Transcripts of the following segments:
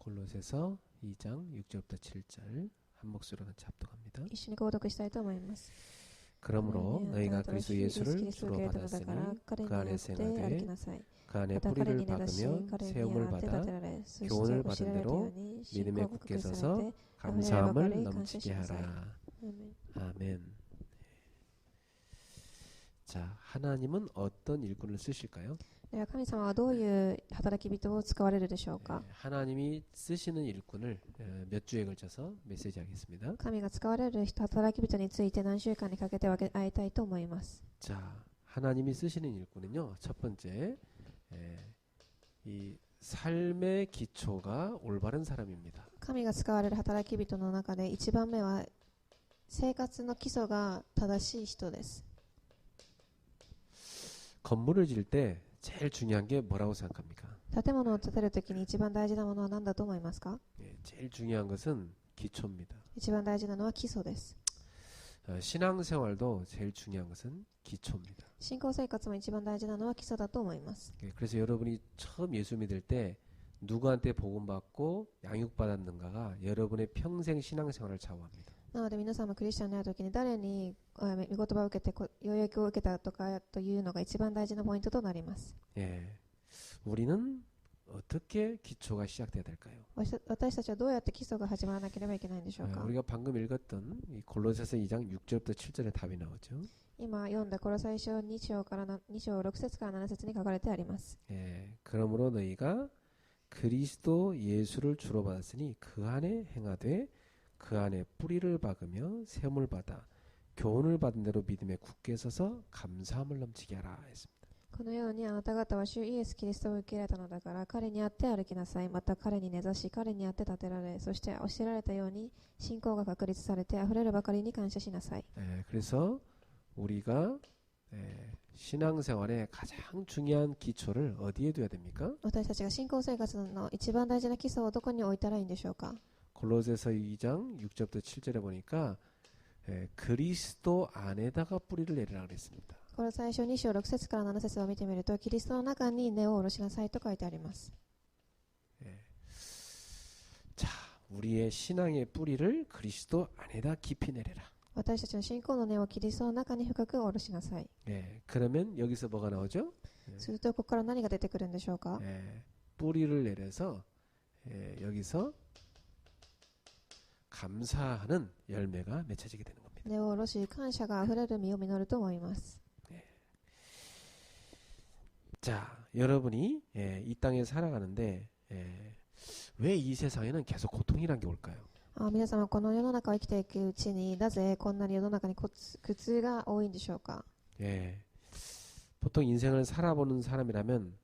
골로새서 2장 6절부터 7절 한 목소리로 같이 합독합니다. 一緒に購読したいと思います。 그러므로 너희가 그리스도 예수를 주로 받았으니 그 안에 생활되 그 안에 뿌리를 박으며 세움을 받아 교훈을 받은 대로 믿음에 굳게 서서 감사함을 넘치게 하라. 아멘. 자, 하나님은 어떤 일꾼을 쓰실까요? では神様はどういう働き人を使われるでしょうか。 하나님이 쓰시는 일꾼을 몇 주에 걸쳐서 메시지하겠습니다. 神が使われる働き人について何週間にかけて分け合いたいと思います。 자, 하나님이 쓰시는 일꾼은요. 첫 번째, 이 삶의 기초가 올바른 사람입니다. 神が使われる働き人の中で一番目は生活の基礎が正しい人です。 건물을 지을 때 제일 중요한 게 뭐라고 생각합니까? 建物を建てるときに一番大事なものは何だと思いますか？ 제일 중요한 것은 기초입니다. 一番大事なのは基礎です。 신앙생활도 제일 중요한 것은 기초입니다. 信仰生活も一番大事なのは基礎だと思います。 그래서 여러분이 처음 예수 믿을 때 누구한테 복음받고 양육받았는가가 여러분의 평생 신앙생활을 좌우합니다. なので皆さんもクリスチャンになるときに誰に御言葉を受けて養育を受けたとかというのが一番大事なポイントとなります。 우리는 어떻게 기초가 시작돼야 될까요? 私たちはどうやって基礎が始まらなければいけないんでしょうか。 우리가 방금 읽었던 이 골로새서 2장 6절부터 7절에 답이 나오죠. 今読んだコロサイ書2章6節から7節に書かれてあります。 그러므로 너희가 그리스도 예수를 주로 받았으니 그 안에 행하되 그 안에 뿌리를 박으며 세움을 받아 교훈을 받은 대로 믿음에 굳게 서서 감사함을 넘치게 하라 했습니다. このようにあなた方は主イエス・キリストを受け入れたのだから彼にあって歩きなさい。また彼に根ざし彼にあって立てられ、そして教えられたように信仰が確立されてあふれるばかりに感謝しなさい。 그래서 우리가 신앙생활의 가장 중요한 기초를 어디에 둬야 됩니까? 私たちが信仰生活の一番大事な基礎をどこに置いたらいいんでしょうか。 골로새서 2장 6절부터 7절에 보니까 그리스도 안에다가 뿌리를 내리라 그랬습니다. これ最初2章6節から7節を見てみるとキリストの中に根を下ろしなさいと書いてあります。 자, 우리의 신앙의 뿌리를 그리스도 안에다 깊이 내려라. 私たちの信仰の根をキリストの中に深く下ろしなさい。 그러면 여기서 뭐가 나오죠? するとここから何が出てくるんでしょうか。 뿌리를 내려서 여기서 감사하는 열매가 맺혀지게 되는 겁니다. 根を下ろし感謝があふれる実を実ると思います。 자, 여러분이 이 땅에 살아가는데 왜 이 세상에는 계속 고통이란 게 올까요? 皆様この世の中を生きていくうちになぜこんなに世の中に苦痛が多いんでしょうか。 보통 인생을 살아보는 사람이라면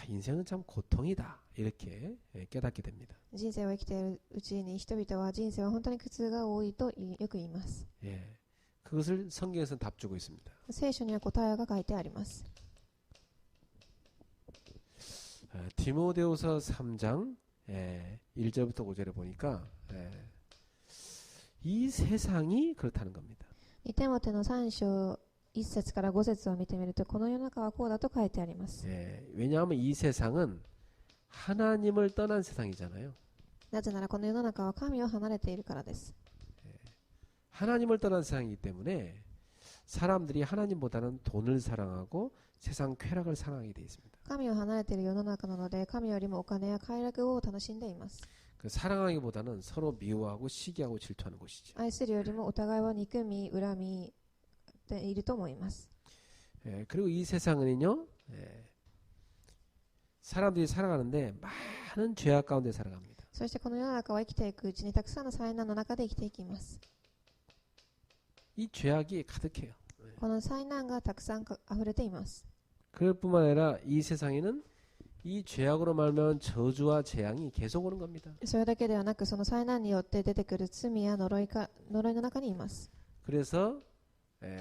인생은 참 고통이다 이렇게 깨닫게 됩니다. 人生を生きているうちに人々は人生は本当に苦痛が多いとよく言います。 그것을 성경에서는 답 주고 있습니다. 聖書には答えが書いてあります。 디모데후서 3장 1절부터 5절에 보니까 이 세상이 그렇다는 겁니다. 2テモテの3章1節から5節を見てみるとこの世の中はこうだと書いてあります。 왜냐하면 이 세상은 하나님을 떠난 세상이잖아요. なぜならこの世の中は神を離れているからです。 하나님을 떠난 세상이기 때문에 사람들이 하나님보다는 돈을 사랑하고 세상 쾌락을 사랑하게 되어 있습니다. 神を離れている世の中なので神よりもお金や快楽を楽しんでいます。 그 사랑하기보다는 서로 미워하고 시기하고 질투하는 것이죠. 愛するよりもお互いは憎み恨みでいると思います。 그리고 이 세상은요 사람들이 살아가는데 많은 죄악 가운데 살아갑니다. そしてこの世の中は生きていくうちにたくさんの災難の中で生きていきます。 이 죄악이 가득해요. この災難がたくさん溢れています。 그럴 뿐만 아니라 이 세상에는 이 죄악으로 말미암은 저주와 재앙이 계속 오는 겁니다. それだけではなくその災難によって出てくる罪や呪いの中にいます。 그래서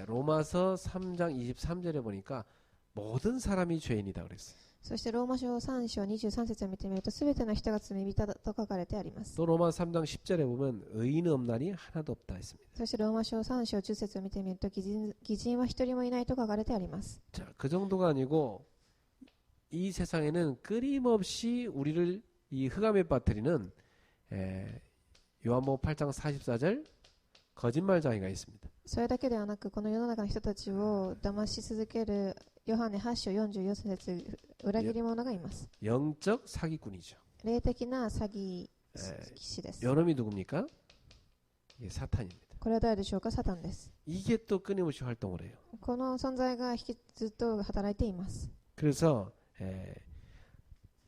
로마서 3장 23절에 보니까 모든 사람이 죄인이다 그랬어요. そしてローマ書3章23節を見てみると全ての人が罪人だと書かれてあります。 또 로마서 3장 10절에 보면 의인은 없나니 하나도 없다 했습니다. そしてローマ書3章10節を見てみると義人は一人もいないと書かれてあります。 자, 그 정도가 아니고 이 세상에는 끊임없이 우리를 이 흑암의 배터리는 요한복음 8장 44절 거짓말장애가 있습니다. それだけではなく、この世の中の人たちを騙し続けるヨハネ8章44節裏切り者がいます。 영적 사기꾼이죠. 霊的な詐欺師です。 요놈이 누굽니까? 이게 사탄입니다. これは誰でしょうか？サタンです。 이게 또 끊임없이 활동을 해요. この存在がずっと働いています。 그래서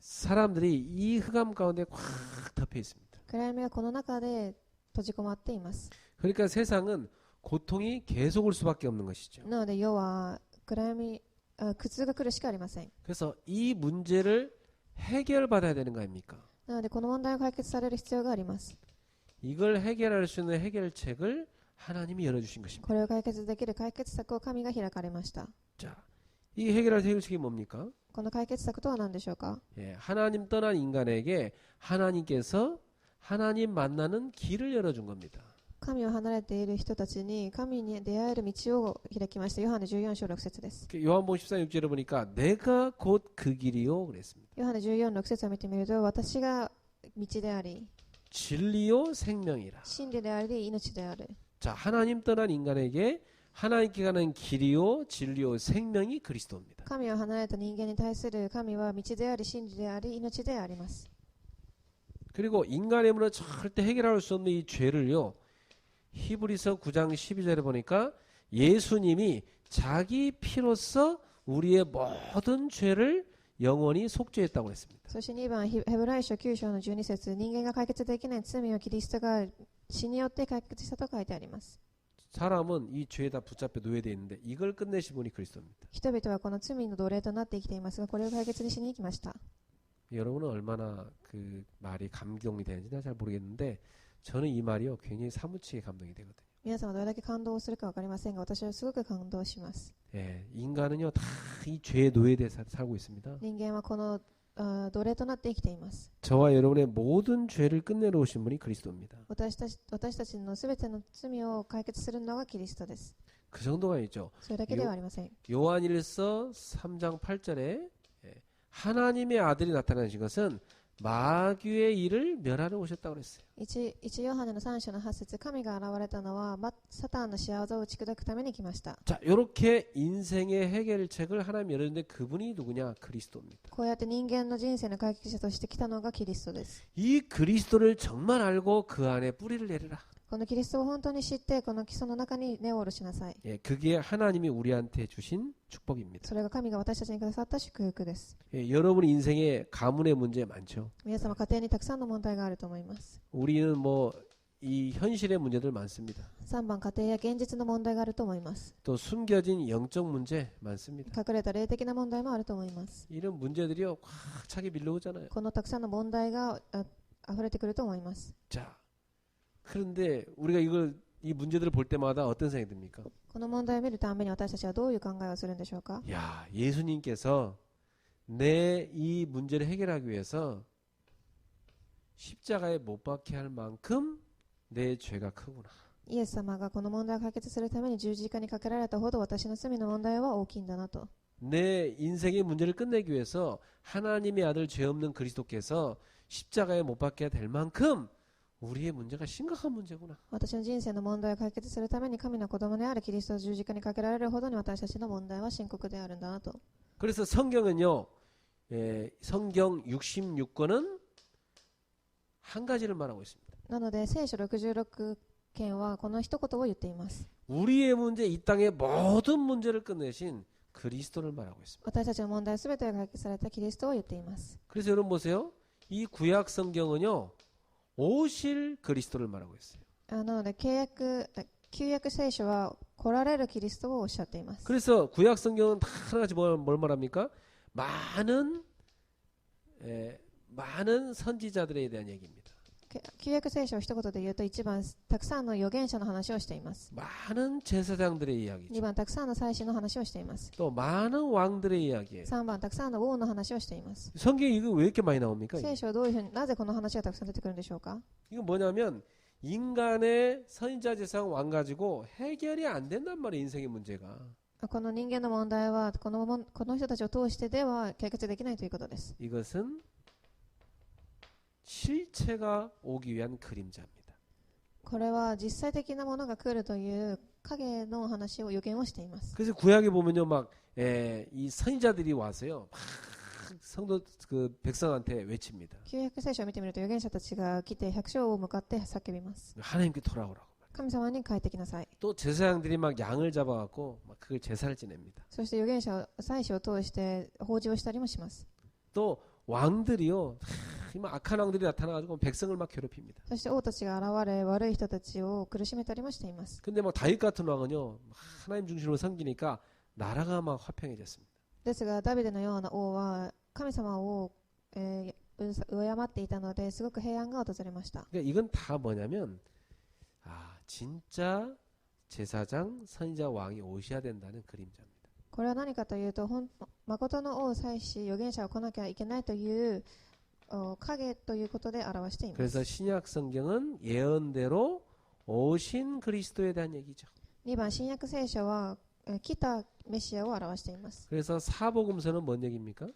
사람들이 이 흑암 가운데 꽉 덮여 있습니다. 暗闇がこの中で閉じ込まっています。 그러니까 세상은 고통이 계속 올 수밖에 없는 것이죠. なので世は苦痛が来るしかありません。 그래서 이 문제를 해결받아야 되는 거 아닙니까? なのでこの問題が解決される必要があります。 이걸 해결할 수 있는 해결책을 하나님이 열어주신 것입니다. これを解決できる解決策を神が開かれました。 자, 이 해결할 해결책이 뭡니까? この解決策とは何でしょうか？ 하나님 떠난 인간에게 하나님께서 하나님 만나는 길을 열어준 겁니다. 神を離れている人たちに神に出会える道を開きました。ヨハネ14章6節です。 요한복음 14:6절에 보니까 내가 곧 그 길이요 그랬습니다. ヨハネ14、6節を見てみると、私が道であり 진리요 생명이라. 真理であり命である。 자, 하나님 떠난 인간에게 하나님께 가는 길이요 진리요 생명이 그리스도입니다. 神を離れた人間に対する神は道であり真理であり命であります。 그리고 인간의 힘으로 절대 해결할 수 없는 이 죄를요. 히브리서 9장 12절에 보니까 예수님이 자기 피로써 우리의 모든 죄를 영원히 속죄했다고 했습니다. そして2番、ヘブライ書9章の12節、人間が解決できない罪をキリストが死によって解決したと書いてあります。 사람은 이 죄에다 붙잡혀 노예되어 있는데 이걸 끝내신 분이 그리스도입니다. 人々はこの罪の奴隷となって生きていますが、これを解決にしに行きました。 여러분은 얼마나 그 말이 감동이 되는지 잘 모르겠는데 저는 이 말이요 굉장히 사무치게 감동이 되거든요. 皆さんはどれだけ感動するか分かりませんが、私はすごく感動します。 인간은요 다 이 죄의 노예되어 살고 있습니다. 人間はこの奴隷となって生きています。 저와 여러분의 모든 죄를 끝내러 오신 분이 그리스도입니다. 私たちのすべての罪を解決するのがキリストです。 그 정도가 아니죠. それだけではありません。 요한일서 3장 8절에 하나님의 아들이 나타나신 것은 마귀의 일을 멸하러 오셨다고 그랬어요. 1ヨハネの3章の8節、神が現れたのはサタンの仕業を打ち砕くために来ました。 자, 이렇게 인생의 해결책을 하나님 열었는데 그분이 누구냐? 그리스도입니다. こうやって人間の人生の解決者として来たのがキリストです。 이 그리스도를 정말 알고 그 안에 뿌리를 내리라. このキリストを本当に知って、この基礎の中に根を下ろしなさい。 그게 하나님이 우리한테 주신 축복입니다. それが神が私たちにくださった祝福です。 여러분 인생에 가문의 문제 많죠. 皆様家庭にたくさんの問題があると思います。 우리는 뭐 이 현실의 문제들 많습니다. 3番、家庭や現実の問題があると思います。 또 숨겨진 영적 문제 많습니다. 隠れた霊的な問題もあると思います。 이런 문제들이요 꽉 차게 밀려오잖아요. このたくさんの問題が溢れてくると思います。 자, 그런데 우리가 이 문제들을 볼 때마다 어떤 생각이 듭니까? この問題を見るために私たちはどういう考えをするんでしょうか？ 야, 예수님께서 내 이 문제를 해결하기 위해서 십자가에 못 박게 할 만큼 내 죄가 크구나. イエス様がこの問題を解決するために十字架にかけられたほど私の罪の問題は大きいんだなと。 내 인생의 문제를 끝내기 위해서 하나님의 아들 죄 없는 그리스도께서 십자가에 못 박게 될 만큼 우리의 문제가 심각한 문제구나. 私の人生の問題を解決するために神の子供であるキリストを十字架にかけられるほどに私たちの問題は深刻であるんだなと。 그래서 성경은요, 성경 66권은 한 가지를 말하고 있습니다. なので聖書66件はこの一言を言っています。 우리의 문제, 이 땅의 모든 문제를 끝내신 그리스도를 말하고 있습니다. 私たちの問題すべてが解決されたキリストを言っています。 그래서 여러분 보세요. 이 구약 성경은요, 오실 그리스도를 말하고 있어요. なので旧約聖書は来られるキリストをおっしゃっています。 그래서 구약 성경은 다 하나같이 뭘 말합니까? 많은 선지자들에 대한 얘기입니다. 旧約聖書を一言で言うと、1番たくさんの預言者の話をしています。 많은 제사장들의 이야기죠. 2番たくさんの祭司の話をしています。 또 많은 왕들의 이야기예요. 3番たくさんの王の話をしています。 성경에 이거 왜 이렇게 많이 나옵니까? 聖書はどういうふうに、なぜこの話がたくさん出てくるんでしょうか？ 이거 뭐냐면 인간의 선지자 제사장 왕 가지고 해결이 안 된단 말이에요. 인생의 문제가. この人間の問題はこの人たちを通してでは解決できないということです。 이것은 실체가 오기 위한 그림자입니다. これは実際的なものが来るという影の話を予言をしています。 그래서 구약에 보면요, 이 선지자들이 와서요, 막 성도 그 백성한테 외칩니다. 旧約聖書を見てみると預言者たちが来て百姓を向かって叫びます。 하나님께 돌아오라고. 神様に帰ってきなさい。 또 제사장들이 막 양을 잡아갖고 막 그걸 제사를 지냅니다. そして預言者は祭司を通して法事をしたりもします。 또 왕들이요, 막 악한 왕들이 나타나가지고 백성을 막 괴롭힙니다. そして王たちが現れ悪い人たちを苦しめたりもしています。 근데 막 다윗 같은 왕은요, 하나님 중심으로 섬기니까 나라가 막 화평해졌습니다. ですがダビデのような王は神様を、敬っていたのですごく平安が訪れました。 그러니까 이건 다 뭐냐면 진짜 제사장, 선지자, 왕이 오셔야 된다는 그림자입니다. これは何かというと、誠の王、祭司、預言者を来なきゃいけないという影ということで表しています。 그래서 신약 성경은 예언대로 오신 그리스도에 대한 얘기죠. 2番、新約聖書は来たメシアを表しています。 그래서 사복음서는 뭔 얘기입니까?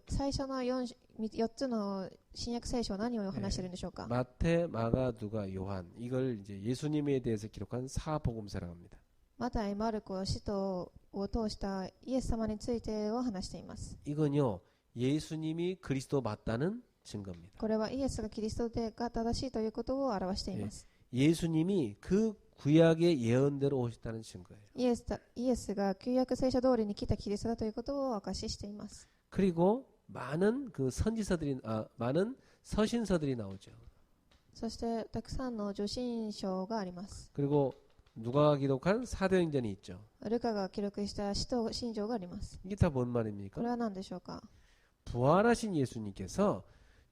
最初の 4つの新約聖書は何を話しているんでしょうか。 마태, 마가, 누가, 요한 이걸 이제 예수님에 대해서 기록한 사복음서라고 합니다. マタイ、マルコ、使徒を通したイエス様についてを話しています。 이건요, 예수님이 그리스도 맞다는 증거입니다. これはイエスがキリストが正しいということを表しています。 예수님이 그 구약의 예언대로 오셨다는 증거예요. イエスが旧約聖書通りに来たキリストだということを証ししています。 그리고 많은 그 많은 서신서들이 나오죠. そしてたくさんの受信書があります。 그리고 누가 기록한 사도행전이 있죠. ルカが記録した使徒信条があります。 이게 다 뭔 こ 말입니까? れは何でしょうか。 부활하신 예수님께서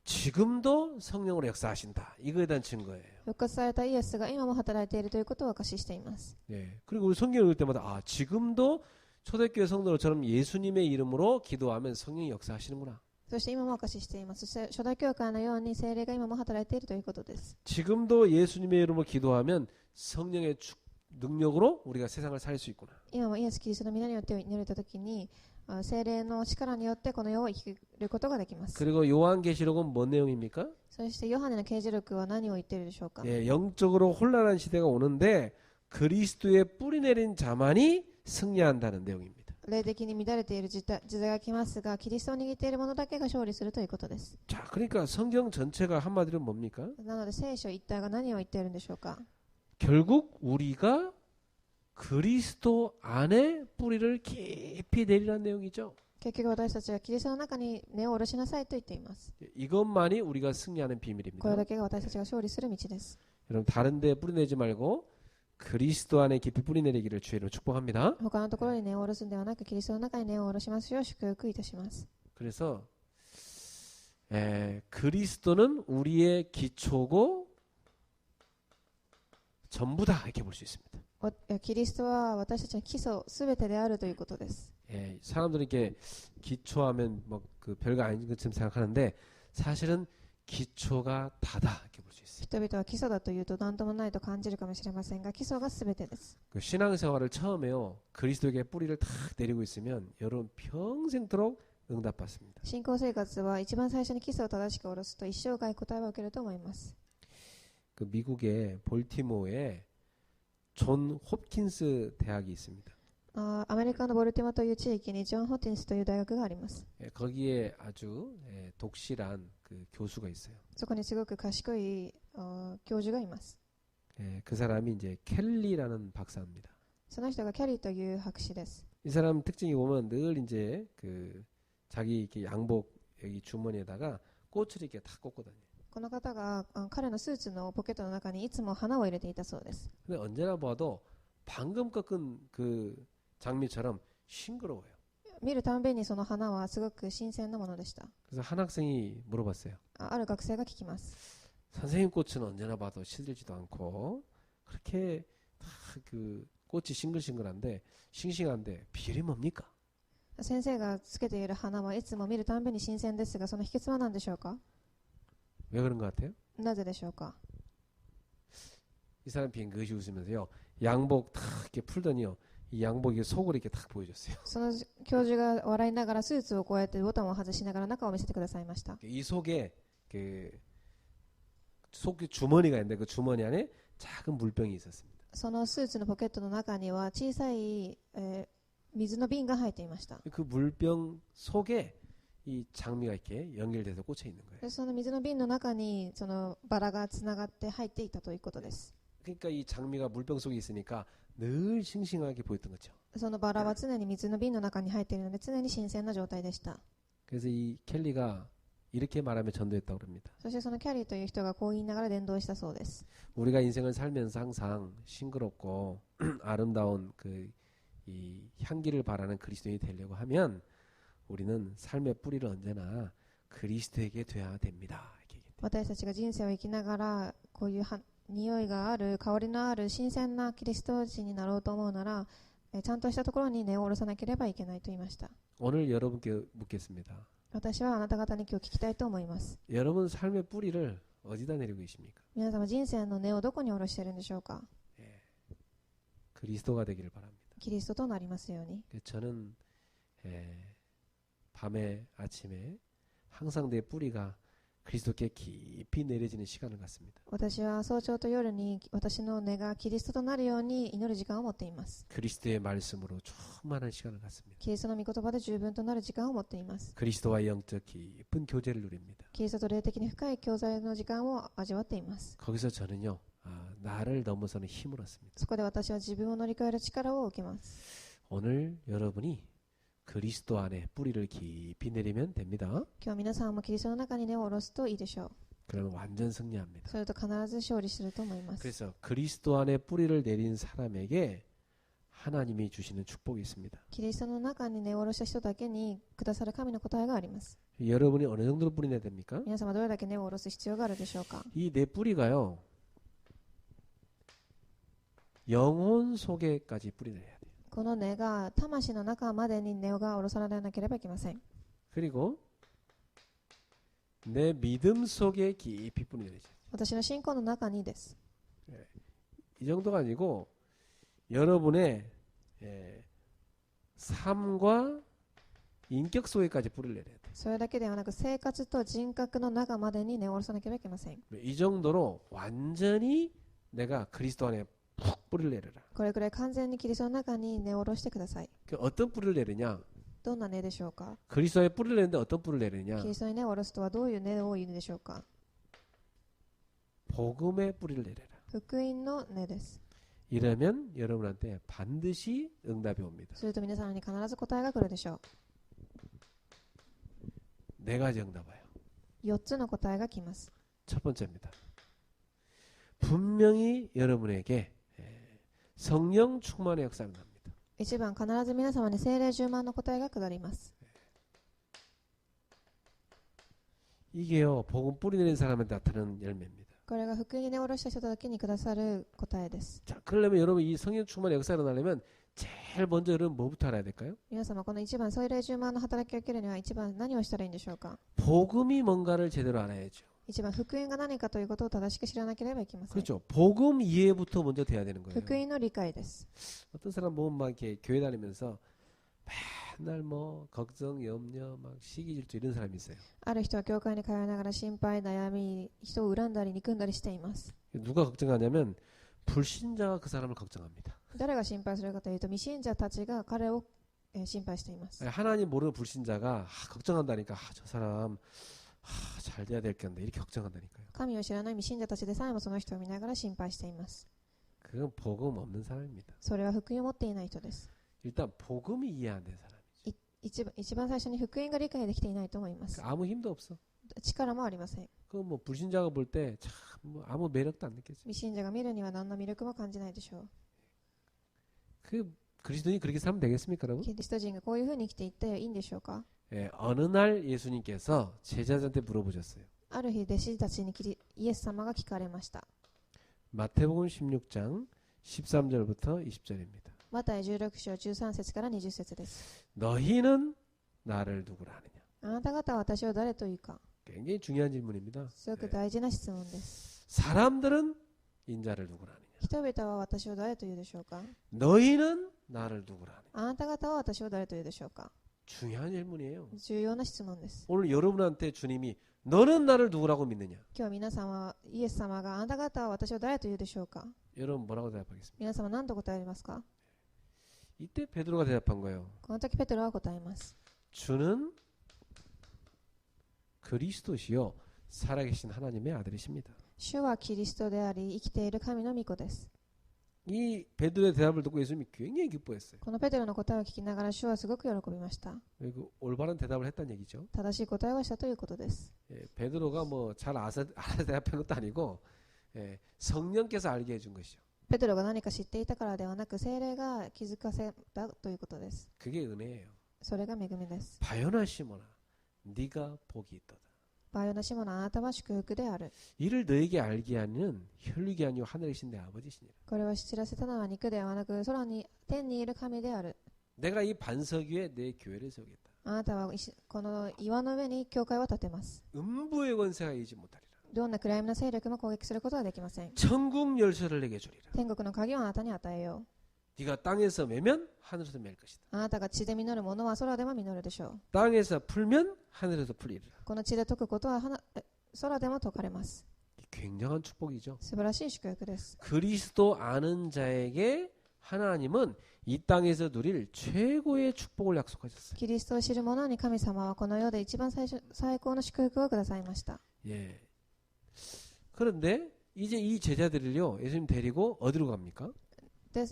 지금도 성령으로 역사하신다. 이거에 대한 증거예요. 復活されたイエスが今も働いているということを証ししています。 네. 그리고 우리 성경 읽을 때마다 지금도 초대교회 성도처럼 예수님의 이름으로 기도하면 성령이 역사하시는구나. そして今も証ししています。そして初代教会のように聖霊が今も働いているということです。 지금도 예수님의 이름으로 기도하면 성령의 능력으로 우리가 세상을 살 수 있구나. 今もイエス・キリストの皆によって祈れたときに聖霊の力によってこの世を生きることができます。 그리고 요한계시록은 뭔 내용입니까? そしてヨハネの啓示録は何を言っているでしょうか。 예, 영적으로 혼란한 시대가 오는데 그리스도의 뿌리 내린 자만이 승리한다는 내용입니다. 霊的に乱れている時代が来ますが、キリストを握っている者だけが勝利するということです。 자, 그러니까 성경 전체가 한마디로 뭡니까? なので聖書一体が何を言っているんでしょうか。 결국 우리가 그리스도 안에 뿌리를 깊이 내리라는 내용이죠. 結局私たちはキリストの中に根を下ろしなさいと言っています。 이것만이 우리가 승리하는 これ 비밀입니다. だけが私たちが勝利する道です。 여러분 다른 데 뿌리 내지 말고 그리스도 안에 깊이 뿌리 내리기를 주의로 축복합니다. 他のところに根を下ろすんではなく、キリストの中に根を下ろしますよう祝福いたします。 그래서 그리스도는 우리의 기초고 전부다 이렇게 볼 수 있습니다. キリストは私たちの基礎すべてであるということです。 사람들은 이렇게 기초하면 뭐 그 별거 아닌 것처럼 생각하는데 사실은 기초가 다다 이렇게 볼 수 있어요. 人々は基礎だというと何ともないと感じるかもしれませんが、基礎がすべてです。 그 신앙생활을 처음에요 그리스도에게 뿌리를 탁 내리고 있으면 여러분 평생토록 응답받습니다. 信仰生活は一番最初に基礎を正しく下ろすと一生涯答えを受けると思います。 그 미국의 볼티모어에 존 홉킨스 대학이 있습니다. アメリカのボルティモアという地域にジョン・ホティンスという大学があります。 거기에 아주 독실한 그 교수가 있어요. そこにすごく賢い教授がいます。 그 사람이 이제 켈리라는 박사입니다. その人がキャリーという博士です。 이 사람 특징이 보면 늘 이제 그 자기 이렇게 양복 여기 주머니에다가 꽃을 이렇게 다 꽂고 다녀요. この方が彼のスーツのポケットの中にいつも花を入れていたそうです。 근데 언제나 봐도 방금 꺾은 그 장미처럼 싱그러워요. 見るたんびにその花はすごく新鮮なものでした。 그래서 한 학생이 물어봤어요. ある学生が聞きます。 선생님 꽃은 언제나 봐도 시들지도 않고 그렇게 다 그 꽃이 싱글싱글한데 싱싱한데 비결이 뭡니까? 先生がつけている花はいつも見るたんびに新鮮ですが、その秘訣は何でしょうか。 왜 그런 것 같아요? なぜでしょうか。 이 사람 빙긋이 웃으면서요. 양복 탁 이렇게 풀더니요. 이 양복이 속을 이렇게 탁 보여줬어요. その教授が笑いながらスーツをこうやってボタンを外しながら中を見せてくださいました。 이 속에 속 주머니가 있는데 그 주머니 안에 작은 물병이 있었습니다. そのスーツのポケットの中には小さい、水の瓶が入っていました。 그 물병 속에 이 장미가 이렇게 연결돼서 꽂혀 있는 거예요. その水の瓶の中にそのバラがつながって入っていたということです。 그러니까 이 장미가 물병 속에 있으니까 늘 싱싱하게 보였던 거죠. そのバラは常に水の瓶の中に入っているので常に新鮮な状態でした。 그래서 이 켈리가 이렇게 말하며 전도했다고 합니다. そしてそのキャリーという人がこう言いながら伝道したそうです。 우리가 인생을 살면서 항상 싱그럽고 아름다운 이 향기를 바라는 그리스도인이 되려고 하면 우리는 삶의 뿌리를 언제나 그리스도에게 돼야 됩니다. 私たちが人生を生きながらこういう匂いがある香りのある新鮮なキリスト人になろうと思うならちゃんとしたところに根を下ろさなければいけないと言いました。 오늘 여러분께 묻겠습니다. 私はあなた方に今日聞きたいと思います。 여러분 삶의 뿌리를 어디다 내리고 계십니까? 皆様人生の根をどこに下ろしているんでしょうか。 그리스도가 되기를 바랍니다. キリストとなりますように。 저는 밤에 아침에 항상 내 뿌리가 그리스도께 깊이 내려지는 시간을 갖습니다. 私は早朝と夜に私の根がキリストとなるように祈る時間を持っています。 그리스도의 말씀으로 충만한 시간을 갖습니다. キリストの御言葉で十分となる時間を持っています。 그리스도와 영적 깊은 교제를 누립니다. キリストと霊的に深い教材の時間を味わっています。 거기서 저는요, 나를 넘어서는 힘을 얻습니다. そこで私は自分を乗り越える力を受けます。 오늘 여러분이 그리스도 안에 뿌리를 깊이 내리면 됩니다. 今日皆さんもキリストの中に根を下ろすといいでしょう。 그러면 완전 승리합니다. それと必ず勝利すると思います。 그래서 그리스도 안에 뿌리를 내린 사람에게 하나님이 주시는 축복이 있습니다. キリストの中に根を下ろした人だけにくださる神の答えがあります。 여러분이 어느 정도로 뿌리 내야 됩니까? 皆様どれだけ根を下ろす必要があるでしょうか。 이 내 뿌리가요, 영혼 속에까지 뿌리 내야 돼요. この根が魂の中までに根が下ろされなければいけません。 그리고 내 믿음 속에 깊이 뿌리 내리죠. 私の信仰の中にです。 이 정도가 아니고 여러분의 삶과 인격 속에까지 뿌리를 내려야 돼요. それだけではなく生活と人格の中までに根を下ろさなければいけません。 이 정도로 완전히 내가 그리스도 안에 푹 뿌리를 내려라. これくらい完全にキリストの中に根を下ろしてください。 어떤 뿌리를 내리냐? どんな根でしょうか。 그리스도에 뿌리를 내는데 어떤 뿌리를 내리냐? キリストに根を下ろすとはどういう根を言うでしょうか。 복음의 뿌리를 내려라. 福音の根です。 이러면 여러분한테 반드시 응답이 옵니다. すると皆さんに必ず答えが来るでしょう。 네 가지 응답 와요. 4つの答えが来ます。 첫 번째입니다. 분명히 여러분에게 성령 충만의 역사가 납니다. 1番、必ず皆様に聖霊充満の答えが下ります。 이게요, 복음 뿌리 내린 사람한테 나타나는 열매입니다. これが福音に根を下ろした人だけにくださる答えです。 자, 그러려면 여러분 이 성령 충만의 역사가 일어나려면 제일 먼저 여러분 뭐부터 알아야 될까요? 皆様この1番、聖霊充満の働きを受けるには1番何をしたらいいんでしょうか。 복음이 뭔가를 제대로 알아야죠. 1番、福音が何かということを正しく知らなければいけません。 그렇죠. 복음 이해부터 먼저 돼야 되는 거예요. 福音の理解です。 어떤 사람 보면 막 이렇게 교회 다니면서 맨날 뭐 걱정, 염려, 막 시기 질투 이런 사람이 있어요. ある人は教会に通いながら心配、悩み、人を恨んだり憎んだりしています。 누가 걱정하냐면 불신자가 그 사람을 걱정합니다. 誰が心配するかというと、未信者たちが彼を心配しています。 하나님 모르는 불신자가 걱정한다니까 저 사람 잘 돼야 될 건데 이렇게 걱정한다니까요. 神を知らない未信者たちでさえもその人を見ながら心配しています。 그건 복음 없는 사람입니다. それは福音を持っていない人です。 일단 복음이 이해 안 된 사람이죠. 一番最初に福音が理解できていないと思います。 아무 힘도 없어. 力もありません。 그 뭐 불신자가 볼 때 참 뭐 아무 매력도 안 느껴져. 未信者が見るには何の魅力も感じないでしょう。 그 그리스도인이 그렇게 살면 되겠습니까, 여러분? キリスト人がこういうふうに生きていっていいんでしょうか。 예, 어느 날 예수님께서 제자들한테 물어보셨어요. ある日弟子たちにイエス様が聞かれました。 마태복음 16장 13절부터 20절입니다. マタイ16章13節から20節です。 너희는 나를 누구라 하느냐? あなた方は私を誰というか。 굉장히 중요한 질문입니다. すごく大事な質問です。 사람들은 인자를 누구라 하느냐? 人々は私を誰というでしょうか。 너희는 나를 누구라 하느냐? あなた方は私を誰というでしょうか。 중요한 질문이에요. 重要な質問です。 오늘 여러분한테 주님이 너는 나를 누구라고 믿느냐? 今日は皆様、イエス様があなた方は私を誰と言うでしょうか？ 여러분 뭐라고 대답하겠습니까? 皆様何と答えますか？ 이때 베드로가 대답한 거예요. この時ペテロは答えます。 주는 그리스도시요 살아계신 하나님의 아들이십니다. 主はキリストであり、生きている神の御子です。 이 베드로의 대답을 듣고 예수님이 굉장히 기뻐했어요. このペテロの答えを聞きながら主はすごく喜びました。 그 올바른 대답을 했다는 얘기죠. 正しい答えをしたということです。 예, 베드로가 뭐 잘 알아서 대답한 것도 아니고 예, 성령께서 알게 해준 것이죠. ペテロが何か知っていたからではなく、聖霊が気づかせたということです。 그게 은혜예요. それが恵みです。 바요나 시몬아 네가 복이 있도다. バヨナシモン、あなたは祝福である。 이를 너에게 알게 하는 혈육이 아니요 하늘에 계신 내 아버지시니라. これを知らせたのは肉ではなく、天にいる神である。 내가 이 반석 위에 내 교회를 세우겠다. あなたはこの岩の上に教会を建てます。 음부의 권세가 이기지 못하리라. どんな暗闇の勢力も攻撃することはできません。 천국 열쇠를 내게 주리라. 天国の鍵をあなたに与えよう。 네가 땅에서 매면 하늘에서 맬 것이다. あなたが地で実るものは空でも実るでしょう。 땅에서 풀면 하늘에서 풀리리라. この地で解くことは空でも解かれます。 굉장한 축복이죠. 素晴らしい祝福です。 그리스도 아는 자에게 하나님은 이 땅에서 누릴 최고의 축복을 약속하셨어요. キリストを知る者に神様はこの世で一番最高の祝福をくださいました。 예. 그런데 이제 이 제자들을요, 예수님 데리고 어디로 갑니까?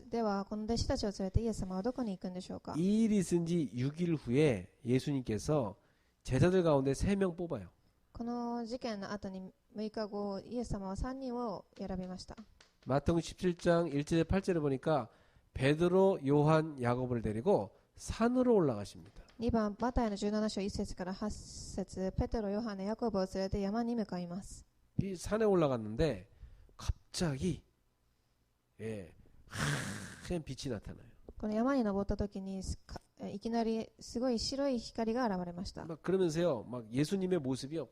ではこの弟子たちを連れてイエス様はどこに行くんでしょうか？ 이 일이 있은 지 6일 후에 예수님께서 제자들 가운데 3명 뽑아요. この事件の後に6日後、イエス様は3人を選びました。 마태복음 17장 1절에 8절을 보니까 베드로, 요한, 야고보를 데리고 산으로 올라가십니다. 2番、マタイの17章1節から8節、ペテロ、ヨハネ、ヤコブを連れて山に向かいます。 이 산에 올라갔는데 갑자기 하얀 빛이 나타나요. この山に登った時にいきなりすごい白い光が現れました。 막 그러면서요, 막 예수님의 모습이요,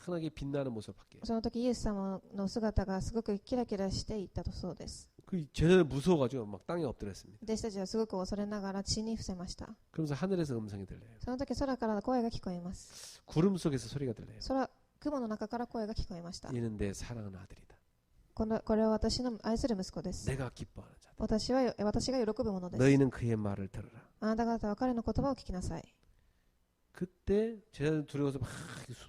환하게 빛나는 모습을 바뀌어요. その時イエス様の姿がすごくキラキラしていったそうです。 그 제자들 무서워가지고 막 땅에 엎드렸습니다. 弟子たちはすごく恐れながら地に伏せました。 그러면서 하늘에서 음성이 들려요. その時空から声が聞こえます。 구름 속에서 소리가 들려요. 雲の中から声が聞こえました。 이는 내 사랑하는 아들이다. これは私の愛する息子です。 내가 기뻐하는 자다. 私が喜ぶものです。 너희는 그의 말을 들으라. あなた方は彼の言葉を聞きなさい。 그때 제자들 두려워서 막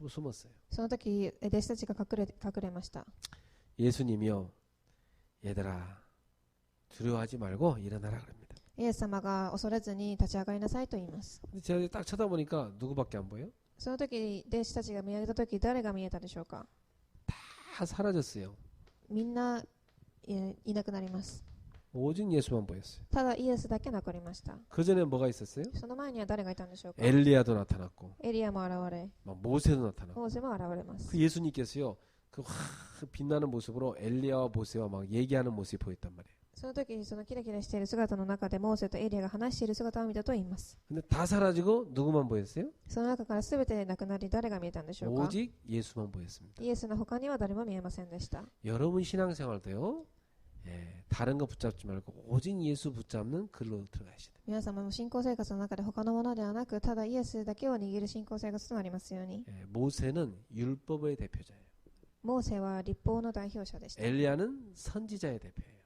숨었어요. その時弟子たちが隠れました。 예수님이요, 얘들아 두려워하지 말고 일어나라 그럽니다. イエス様が恐れずに立ち上がりなさいと言います。 근데 제자들이 딱 쳐다보니까 누구밖에 안 보여요? その時弟子たちが見上げた時誰が見えたでしょうか？ 다 사라졌어요. みんないなくなります。 오직 예수만 보였어요. ただイエスだけ残りました。 그 전에 뭐가 있었어요? その前には誰がいたんでしょうか？ 엘리야도 나타났고 エリアも現れ、 막 모세도 나타났고 モーセも現れます。 그 예수님께서요, 그 빛나는 모습으로 엘리야와 모세와 막 얘기하는 모습이 보였단 말이에요. その時そのキラキラしている姿の中でモーセとエリアが話している姿を見たと言います。 근데 다 사라지고 누구만 보였어요? その中から全てなくなり誰が見えたんでしょうか？ 오직 예수만 보였습니다. イエスの他には誰も見えませんでした。 여러분 신앙생활도요, 다른 거 붙잡지 말고 오직 예수 붙잡는 글로 들어가시다. 皆様も信仰生活の中で他のものではなく、ただイエスだけを握る信仰生活となりますように。 모세는 율법의 대표자예요. モーセは律法の代表者でした。 엘리야는 선지자의 대표예요.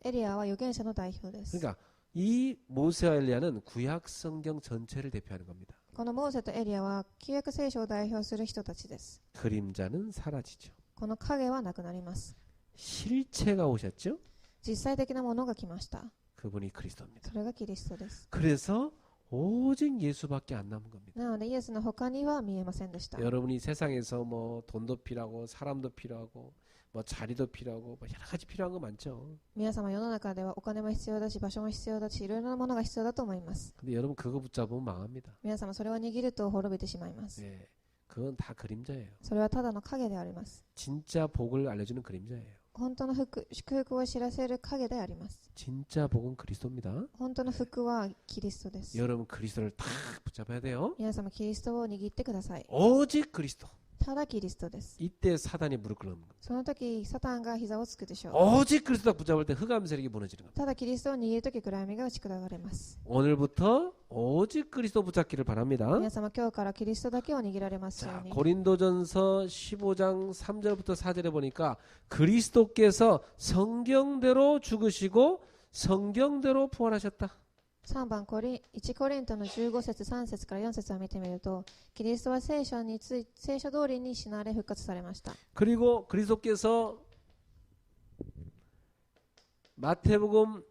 エリアは預言者の代表です。 그러니까 이 모세와 엘리야는 구약 성경 전체를 대표하는 겁니다. このモーセとエリアは旧約聖書を代表する人たちです。 그림자는 사라지죠. この影はなくなります。 실체가 오셨죠? 実際的なものが来ました。 그분이 그리스도입니다. それがキリストです。 그래서 오직 예수밖에 안 남은 겁니다. なのでイエスの他には見えませんでした。 여러분이 세상에서 뭐 돈도 필요하고 사람도 필요하고 뭐 자리도 필요하고 뭐 여러 가지 필요한 거 많죠. 皆様世の中ではお金も必要だし、場所も必要だし、いろいろなものが必要だと思います。 근데 여러분 그거 붙잡으면 망합니다. 皆様それを握ると滅びてしまいます。 예, 그건 다 그림자예요. それはただの影であります。 진짜 복을 알려주는 그림자예요. 本当の祝福を知らせる影であります。 진짜 복은 그리스도입니다. 本当の福はキリストです。 여러분 그리스도를 딱 붙잡아야 돼요. 皆様キリストを握ってください。 오직 그리스도. ただキリストです。 이때 사단이 무릎 꿇는 겁니다. その時サタンが膝をつくでしょう。 오직 그리스도 붙잡을 때 흑암 세력이 무너지는 겁니다. ただキリストを握る時暗闇が打ち砕かれます。 오늘부터 오직 그리스도 붙잡기를 바랍니다. 皆様今日からキリストだけを握られますよう 자, に。 고린도전서 15장 3절부터 4절에 보니까 그리스도께서 성경대로 죽으시고 성경대로 부활하셨다. 3番1コリントの15節3節から4節を見てみると、キリストは聖書通りに死なれ復活されました。 그리고 그리스도께서 마태복음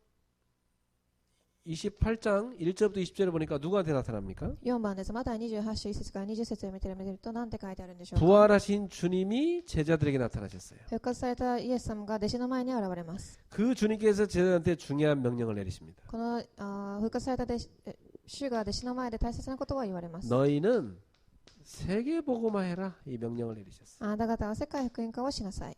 28장 1절부터 20절에 보니까 누구한테 나타납니까? 4番です。マタイ28章1節から20節を見てみると何て書いてあるんでしょうか。 부활하신 주님이 제자들에게 나타나셨어요. 復活されたイエス様が弟子の前に現れます。 그 주님께서 제자들한테 중요한 명령을 내리십니다. この復活された主が弟子の前で大切なことを言われます。 너희는 세계 복음화 해라. 이 명령을 내리셨어요. あなた方は世界福音化をしなさい。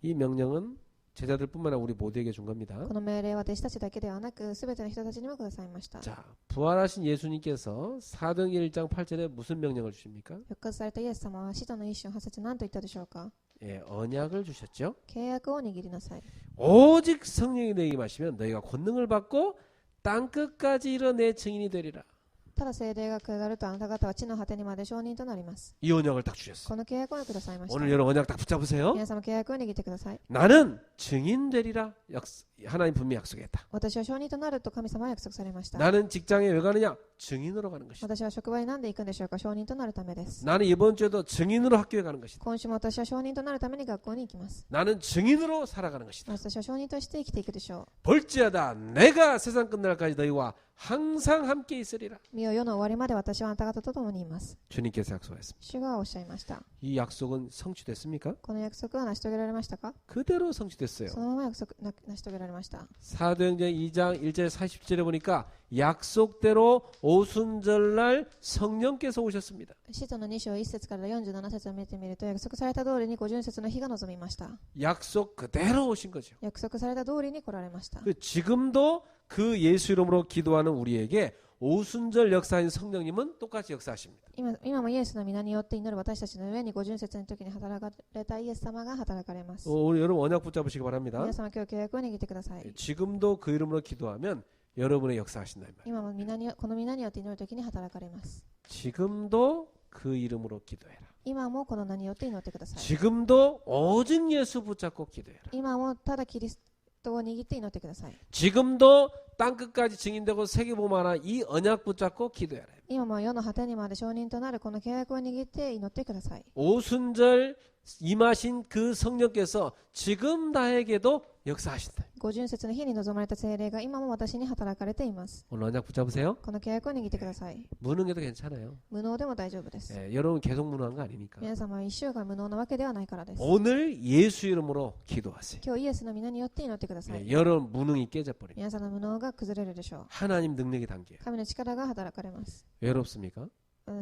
이 명령은 제자들뿐만 아니라 우리 모두에게 준 겁니다. この命令は弟子たちだけではなく全ての人たちにもくださいました。 자, 부활하신 예수님께서 사도행전 1장 8절에 무슨 명령을 주십니까? 復活されたイエス様は使徒の一章8節何と言ったでしょうか。 예, 언약을 주셨죠. 契約を握りなさい。 오직 성령이 너희에게 마시면 너희가 권능을 받고 땅 끝까지 이르러 내 증인이 되리라. ただ聖霊が下るとあなた方は地の果てにまで証人となります。 이 언약을 딱 주셨어요. この契約をくださいました。 오늘 여러분 언약 딱 붙잡으세요. 皆様契約を握ってください。 나는 증인 되리라. 하나님 분명히 약속했다. 私は証人となると神様は約束されました。 나는 직장에 왜 가느냐? 증인으로 가는 것이다. 私は職場に何で行くんでしょうか。証人となるためです。 나는 이번 주에도 증인으로 학교에 가는 것이다. 今週も私は証人となるために学校に行きます。 나는 증인으로 살아가는 것이다. 私は証人として生きていくでしょ 볼지어다 내가 세상 끝날까지 너희와 항상 함께 있으리라. う。見よ世の終わりまで私はあなた方と共にいます。 주님께서 약속하셨습니다. 主がおっしゃいました。 이 약속은 성취됐습니까? この約束は成し遂げられましたか。 그대로 성취됐어요. そのまま約束成し遂げられました。 사도행전 2장 1절 40절에 보니까 약속대로 오순절날 성령께서 오셨습니다. 使徒の2章1節から47節を見てみると、約束された通りに五巡節の日が臨みました。 약속 그대로 오신 거죠. 約束された通りに来られました。 지금도 그 예수 이름으로 기도하는 우리에게 오순절 역사인 성령님은 똑같이 역사하십니다. 今もイエスの皆によって祈る私たちの上に五巡節の時に働かれたイエス様が働かれます。 우리 여러분 언약 붙잡으시기 바랍니다. 皆様今日契約を握ってください。 지금도 그 이름으로 기도하면 여러분의 역사하신다 이 말이에요. 今もこの皆によって祈る時に働かれます。 지금도 그 이름으로 기도해라. 今もこの名によって祈ってください。 지금도 오직 예수 붙잡고 기도해라. 今もただキリストを握って祈ってください。 지금도 땅 끝까지 증인되고 세계복음하나 이 언약 붙잡고 기도해라. 今も世の果てにまで証人となるこの契約を握って祈ってください。 오순절 임하신 그 성령께서 지금 나에게도 역사하신다. 五巡節の日に臨まれた聖霊が今も私に働かれています。 오늘 언약 붙잡으세요. この契約を握ってください。 무능해도 괜찮아요. 無能でも大丈夫です。 예, 여러분 계속 무능한 거 아니니까. 皆様は一生が無能なわけではないからです。 오늘 예수 이름으로 기도하세요. 今日イエスの皆によって祈ってください。 예, 여러분 무능이 깨져버립니다. 皆さんの無能が崩れるでしょう。 하나님 능력이 담겨요. 神の力が働かれます。 외롭습니까?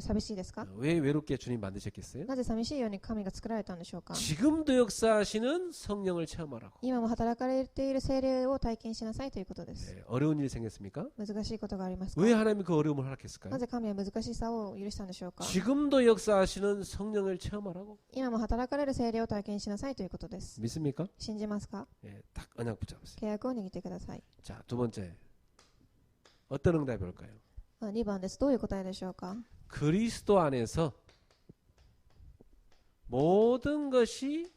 寂しいですか。 왜 외롭게 주님 만드셨겠어요? なぜ寂しいように神が作られたんでしょうか。 지금도 역사하시는 성령을 체험하라고. 今も働かれている聖霊を体験しなさいということです。 예, 어려운 일이 생겼습니까? 難しいことがありますか。 왜 하나님이 그 어려움을 허락했을까요? なぜ神は難しさを許したんでしょうか。 지금도 역사하시는 성령을 체험하라고. 今も働かれる聖霊を体験しなさいということです。 믿습니까? 信じますか。 예, 딱 언약 붙잡으세요. 契約を握ってください。 자, 두 번째. 어떤 응답이 올까요? 2番です。どういう答えでしょうか。 그리스도 안에서 모든 것이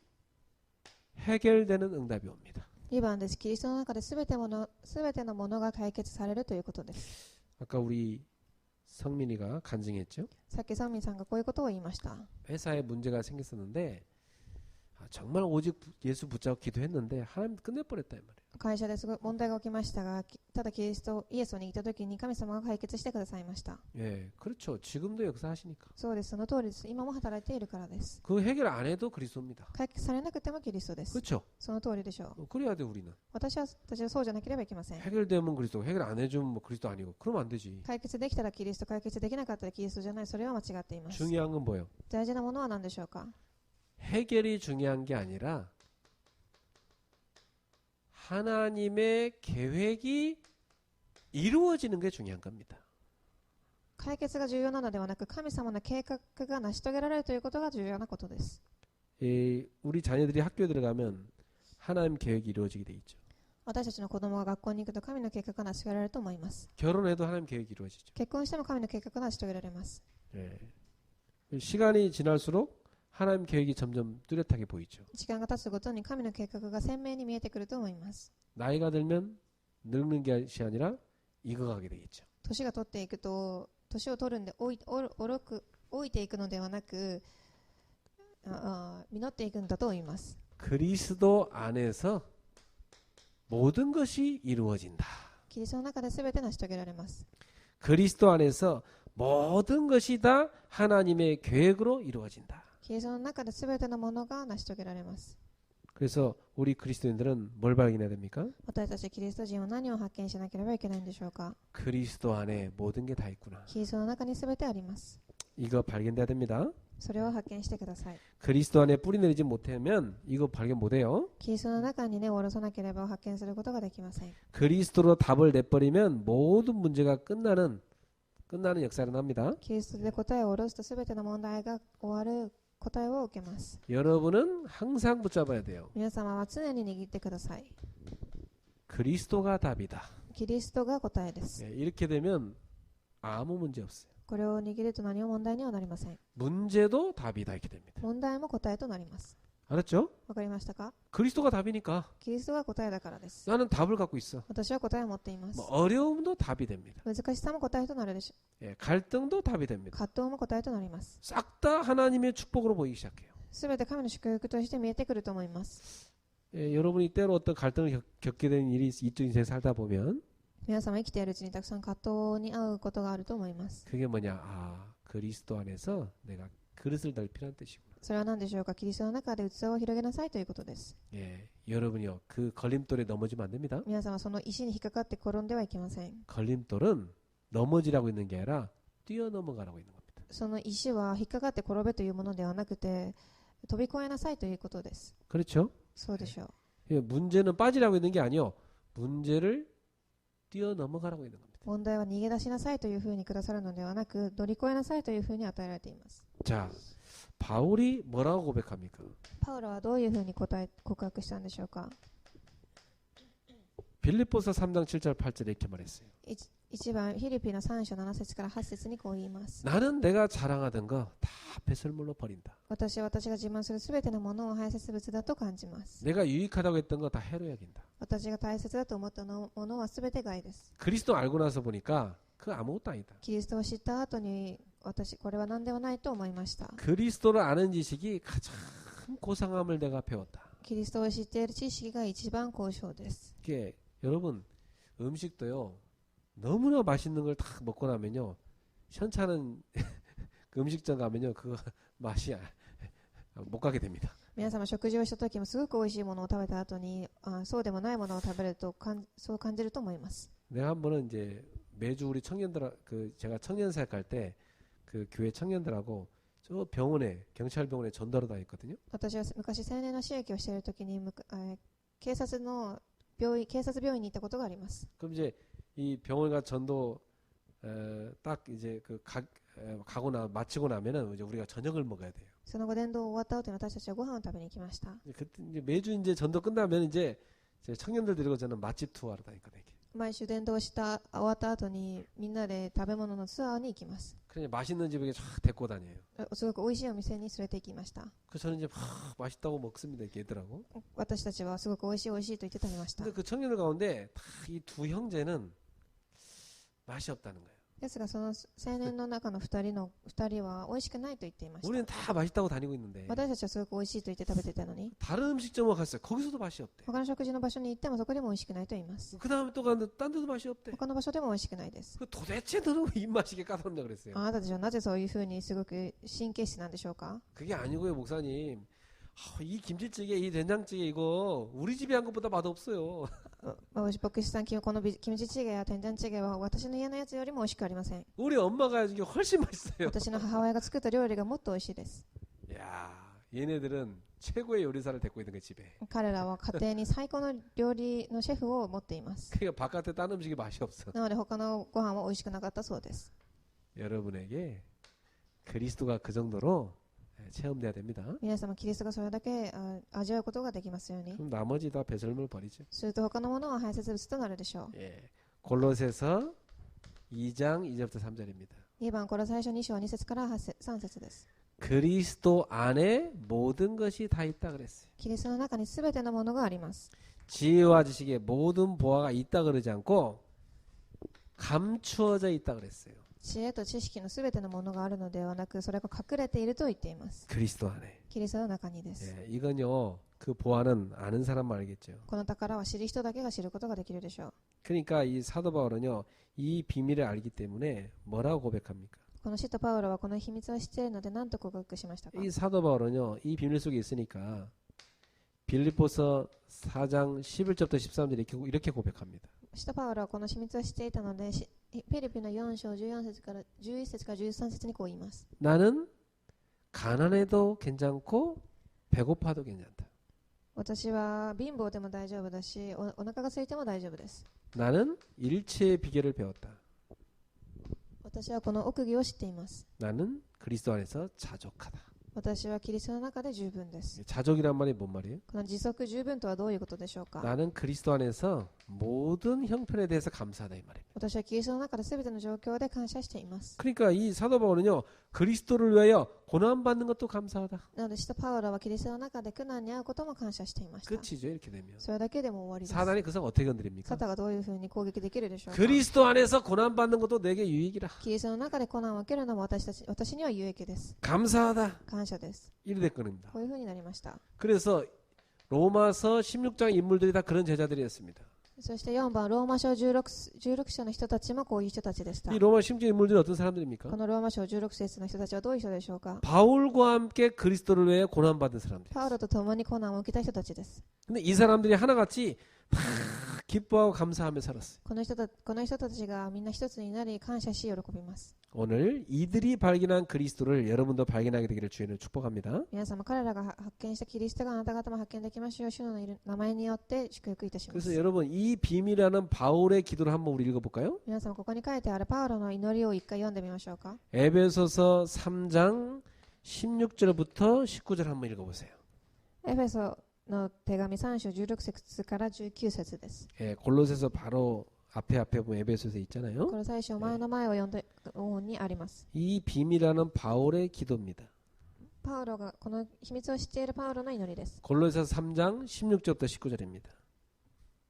해결되는 응답이 옵니다. 2番です。キリストの中で全てのものが解決されるということです。 아까 우리 성민이가 간증했죠? さっきサンミンさんがこういうことを言いました。 회사에 문제가 생겼었는데 정말 오직 예수 붙잡고 기도했는데 하나님 끝내버렸다 이 말이에요. 会社ですごい問題が起きましたが、ただキリストイエスを握った時に神様が解決してくださいました。 예, 그렇죠. 지금도 역사하시니까. そうです。その通りです。今も働いているからです。 그 해결 안 해도 그리스도입니다. 解決されなくてもキリストです。 그렇죠. その通りでしょう。 그래야 돼 우리는. 私はそうじゃなければいけません。 해결되면 그리스도, 해결 안 해주면 뭐 그리스도 아니고 그러면 안 되지. 解決できたらキリスト、解決できなかったらキリストじゃない。それは間違っています。 중요한 건 뭐예요? 大事なものは何でしょうか。 해결이 중요한 게 아니라 하나님의 계획이 이루어지는 게 중요한 겁니다. 解決が重要なのではなく、神様の計画が成し遂げられるということが重要なことです。 우리 자녀들이 학교에 들어가면 하나님 계획이 이루어지게 돼 있죠. 私たちの子供が学校に行くと神の計画が成し遂げられると思います。 결혼해도 하나님 계획이 이루어지죠. 結婚しても神の計画が成し遂げられます。 예. 시간이 지날수록 하나님 계획이 점점 뚜렷하게 보이죠. 時間が経つごとに神の計画が鮮明に見えてくると思います。 나이가 들면 늙는 것이 아니라 익어가게 되겠죠. 年が取っていくと、年を取るんで老いていくのではなく、実っていくんだと言います。 그리스도 안에서 모든 것이 이루어진다. キリストの中で全て成し遂げられます。 그리스도 안에서 모든 것이 다 하나님의 계획으로 이루어진다. キリストの中で全てのものが成し遂げられます。 그래서 우리 그리스도인들은 뭘 발견해야 됩니까? 私たちキリスト人は何を発見しなければいけないんでしょうか。 그리스도 안에 모든 게 다 있구나. キリストの中に全てあります。 이거 발견돼야 됩니다. それを発見してください。 그리스도 안에 뿌리 내리지 못하면 이거 발견 못해요. キリストの中に根を下ろさなければ発見することができません。 그리스도로 답을 내버리면 모든 문제가 끝나는 역사가 납니다. キリストで答えを下ろすと全ての問題が終わる答えを受けます。 여러분은 항상 붙잡아야 돼요. 皆様は常に握ってください。 그리스도가 답이다. キリストが答えです。 예, 이렇게 되면 아무 문제 없어요. これを握ると何も問題にはなりません。 문제도 답이다 이렇게 됩니다. 問題も答えとなります。 알았죠? わかりましたか？ 그리스도가 답이니까 キリストが答えだからです。 나는 답을 갖고 있어. 私は答えを持っています。 뭐 어려움도 답이 됩니다. 難しさも答えとなるでしょ 예, 갈등도 답이 う。 됩니다. 葛藤も答えとなります。 싹 다 하나님의 축복으로 보이기 시작해요. すべて神の祝福として見えてくると思います。 예, 여러분이 때로 어떤 갈등을 겪게 되는 일이 이쪽 인생 살다 보면 皆様生きているうちにたくさん葛藤に遭うことがあると思います。 그게 뭐냐? 아, 그리스도 안에서 내가 그릇을 넓히라는 뜻이구나. それは何でしょうか？キリストの中で器を広げなさいということです。 예, 여러분이요. 그 걸림돌에 넘어지면 안 됩니다. 皆様その石に引っかかって転んではいけません。 걸림돌은 넘어지라고 있는 게 아니라 뛰어넘어가라고 있는 겁니다. その石は引っかかって転べというものではなくて飛び越えなさいということです。 그렇죠? そうでしょう。 예, 문제는 빠지라고 있는 게 아니요. 문제를 뛰어넘어가라고 있는 겁니다. 問題は逃げ出しなさいというふうにくださるのではなく乗り越えなさいというふうに与えられています。 자, 바울이 뭐라고 고백합니까? パウロはどういうふうに告白したんでしょうか。 빌립보서 3장 7절 8절에 이렇게 말했어요. 1番フィリピの3章7節から8節にこう言います。 나는 내가 자랑하던 거 다 배설물로 버린다. 私が自慢するすべてのものを排泄物だと感じます。 내가 유익하다고 했던 거 다 해로 여긴다. 私が大切だと思ったものはすべて害です。 그리스도 알고 나서 보니까 그거 아무것도 아니다. キリストを知った後にこれは何ではないと思いました。 그리스도를 아는 지식이 가장 고상함을 내가 배웠다. キリストを知っている知識が一番高尚です。 이게 여러분 음식도요. 너무나 맛있는 걸 다 먹고 나면요. 현찮은 그 음식점 가면요. 그거 맛이 못 가게 됩니다. 皆様食事をした時もすごく美味しいものを食べた後にそうでもないものを食べるとそう感じると思います。 내가 한 번은 이제 매주 우리 청년들 제가 청년사역 갈 때 그 교회 청년들하고 저 병원에 경찰병원에 전도하러 다녔거든요. 私は昔青年の使役をしている時に警察病院に行ったことがあります。 그럼 이제 이 병원가 전도 딱 이제 가고 마치고 나면은 이제 우리가 저녁을 먹어야 돼요. その後伝道終わった後に私たちはご飯を食べに行きました。 그때 이제 매주 이제 전도 끝나면 이제 청년들 데리고 저는 맛집 투어하러 다니거든요. 毎週伝道終わった後にみんなで食べ物のツアーに行きます。 그냥 맛있는 집에 쫙 데리고 다녀요. すごく美味しいお店に連れて行きました。 그래서 저는 이제 맛있다고 먹습니다. 이렇게 얘들하고. 私たちはすごく美味しいと言って食べました。 근데 그 청년들 가운데 이 두 형제는 맛이 없다는 거예요. ですがその青年の中の2人は美味しくないと言っていました。 우리는 다 맛있다고 다니고 있는데 私たちはすごく美味しいと言って食べてたのに 다른 음식점에 갔어요. 거기서도 맛이 없대. 他の食事の場所に行ってもそこでも美味しくないと言います。 그 다음에 또 갔는데 딴 데도 맛이 없대. 他の場所でも美味しくないです。 도대체 너는 왜 입맛이게 까다롭냐 그랬어요. あなたたちはなぜそういうふうにすごく神経質なんでしょうか。 그게 아니고요, 목사님. 이 김치찌개, 이 된장찌개 이거 우리 집에 한 것보다 맛없어요. 牧師さん、このキムチチゲや天然チゲは私の家のやつよりも美味しくありません。 우리 엄마가 해준 게 훨씬 맛있어요. 私の母親が作った料理がもっと美味しいです。 야, 얘네들은 최고의 요리사를 데리고 있는 게 집에. 彼らは家庭に最高の料理のシェフを持っています。 그러니까 바깥에 딴 음식이 맛이 없어. なので他のご飯は美味しくなかったそうです。 여러분에게 그리스도가 그 정도로 체험돼야 됩니다. 皆様キリストがそれだけ味わうことができますように。 그럼 나머지 다 배설물 버리죠. すると他のものは排泄物となるでしょう。 예. 골로새서 2장 2절부터 3절입니다. 2番これ最初2章2節から3節です。 그리스도 안에 모든 것이 다 있다 그랬어요. キリストの中にすべてのものがあります。 지혜와 지식의 모든 보화가 있다 그러지 않고 감추어져 있다 그랬어요. 知恵と知識のすべてのものがあるのではなく、それが隠れていると言っています。 그리스도 안에. キリストの中にです。 예, 이건요. 그 보화는 아는 사람만 알겠죠. この宝は知る人だけが知ることができるでしょう。 그러니까 이 사도 바울은요. 이 비밀을 알기 때문에 뭐라고 고백합니까? この使徒パウロはこの秘密を知っているので何と告白しましたか？ 이 사도 바울은요. 이 비밀 속에 있으니까 빌립보서 4장 11절부터 13절 이렇게 고백합니다. 使徒パウロはこの秘密を知っていたので、フィリピの4章14節から11節から13節にこう言います。 나는 가난해도 괜찮고 배고파도 괜찮다. 私は貧乏でも大丈夫だし、お腹が空いても大丈夫です。 나는 일체의 비결을 배웠다. 私はこの奥義を知っています。 나는 그리스도 안에서 자족하다. 私はキリストの中で十分です。 자족이란 말이 뭔 말이에요? この自足十分とはどういうことでしょうか？ 나는 그리스도 안에서 모든 형편에 대해서 감사하다 이 말입니다. 私はキリストの中で全ての状況で感謝しています。 그러니까 이 사도 바울은요. 그리스도를 위하여 고난받는 것도 감사하다. なので使徒パウロはキリストの中で苦難に遭うことも感謝していました。 끝이죠. 이렇게 되면. それだけでも終わりです。 사단이 그 사람 어떻게 건드립니까? サタンがどういうふうに攻撃できるでしょうか？ 그리스도 안에서 고난받는 것도 내게 유익이라. キリストの中で苦難を受けるのも私には有益です。 감사하다. 感謝です。 이래 됐거든요. こういうふうになりました。 그래서 로마서 16장 인물들이 다 그런 제자들이었습니다. そして4番ローマ書16章の人たちもこういう人たちでした。 이 로마 16장 인물들은 어떤 사람들입니까? このローマ書16節の人たちはどういう人でしょうか？ 바울과 함께 그리스도를 위해 고난받은 사람들. パウロと共に苦難を受けた人たちです。 근데 이 사람들이 하나같이 다 기뻐하고 감사하며 살았어요. この人たちがみんな一つになり感謝し喜びます。 오늘 이들이 발견한 그리스도를 여러분도 발견하게 되기를 주님을 축복합니다. 皆様彼らが発見したキリストがあなた方も発見できますよう主の名前によって祝福いたします。 그래서 여러분 이 비밀이라는 바울의 기도를 한번 우리 읽어볼까요? 皆様ここに書いてあるパウロの祈りを一回読んでみましょうか。 에베소서 3장 16절부터 19절 한번 읽어보세요. エフェソの手紙3章16節から19節です。 예, 골로새서 바로 앞에 보면 에베소서에 있잖아요. これ最初前の前を読んで本にあります。 이 비밀이라는 바울의 기도입니다. パウロがこの秘密を知っているパウロの祈りです。 골로새서 3장 16절부터 19절입니다.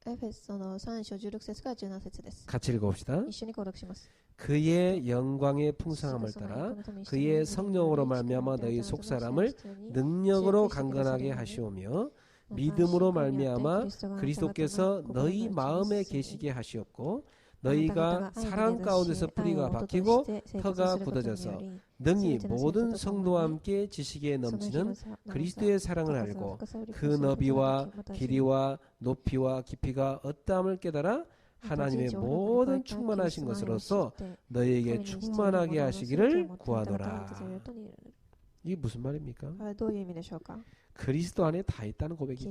エフェソの3章16節から17節です。 같이 읽어봅시다. 一緒に購読します。 그의 영광의 풍성함을 따라 그의 성령으로 말미암아 너희 속사람을 능력으로 강건하게 하시오며 믿음으로 말미암아 그리스도께서 너희 마음에 계시게 하시옵고 너희가 사랑 가운데서 뿌리가 박히고 터가 굳어져서 능히 모든 성도와 함께 지식에 넘치는 그리스도의 사랑을 알고 그 너비와 길이와 높이와 깊이가 어떠함을 깨달아 하나님의 모든 충만하신 것으로서 너희에게 충만하게 하시기를 구하노라. 이게 무슨 말입니까? 그리스도 안에 다 있다는 고백이죠.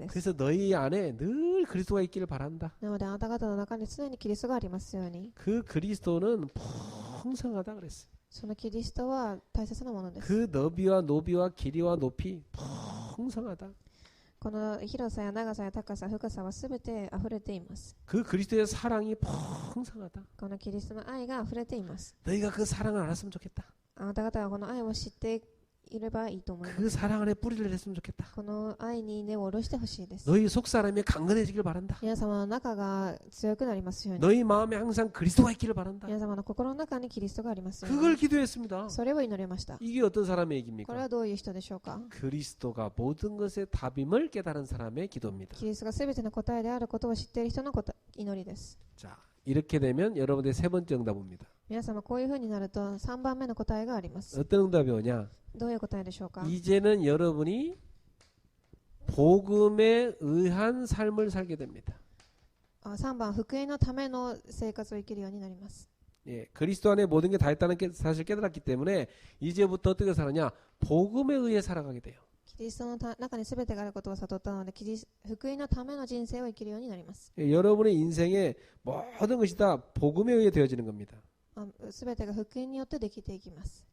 그래서 너희 안에 늘 그리스도가 있기를 바란다. 그 그리스도는 풍성하다 그랬어요. 그 너비와 노비와 길이와 높이 풍성하다. この広さや長さや高さ、深さはすべて溢れています。 그 그리스도의 사랑이 풍성하다. このキリストの愛が溢れています。 너희가 그 사랑을 알았으면 좋겠다. あなた方はこの愛を知っていればいいと思います。 그 사랑 안에 뿌리를 냈으면 좋겠다. この愛に根を下ろしてほしいです。 너희 속사람이 강건해지길 바란다. 皆様の中が強くなりますように。 너희 마음에 항상 그리스도가 있기를 바란다. 皆様の心の中にキリストがありますように。 그걸 기도했습니다. それを祈りました。 이게 어떤 사람의 これ 얘기입니까? はどういう人でしょうか？ 그리스도가 모든 것의 답임을 깨달은 사람의 기도입니다. キリストがすべての答えであることを知っている人の祈りです。 자, 이렇게 되면 여러분의 세 번째 응답 옵니다. 皆様こういうふうになると3番目の答えがあります。 어떤 응답이 오냐? どういう答えでしょうか？ 이제는 여러분이 복음에 의한 삶을 살게 됩니다. 3番福音のための生活を生きるようになります。 예, 그리스도 안에 모든 게 다 있다는 사실을 깨달았기 때문에 이제부터 어떻게 살느냐? 복음에 의해 살아가게 돼요. キリストの中に全てがあることを悟ったので福音のための人生を生きるようになります。 예, 여러분의 인생의 모든 것이 다 복음에 의해 되어지는 겁니다. 全てが福音によってできていきます。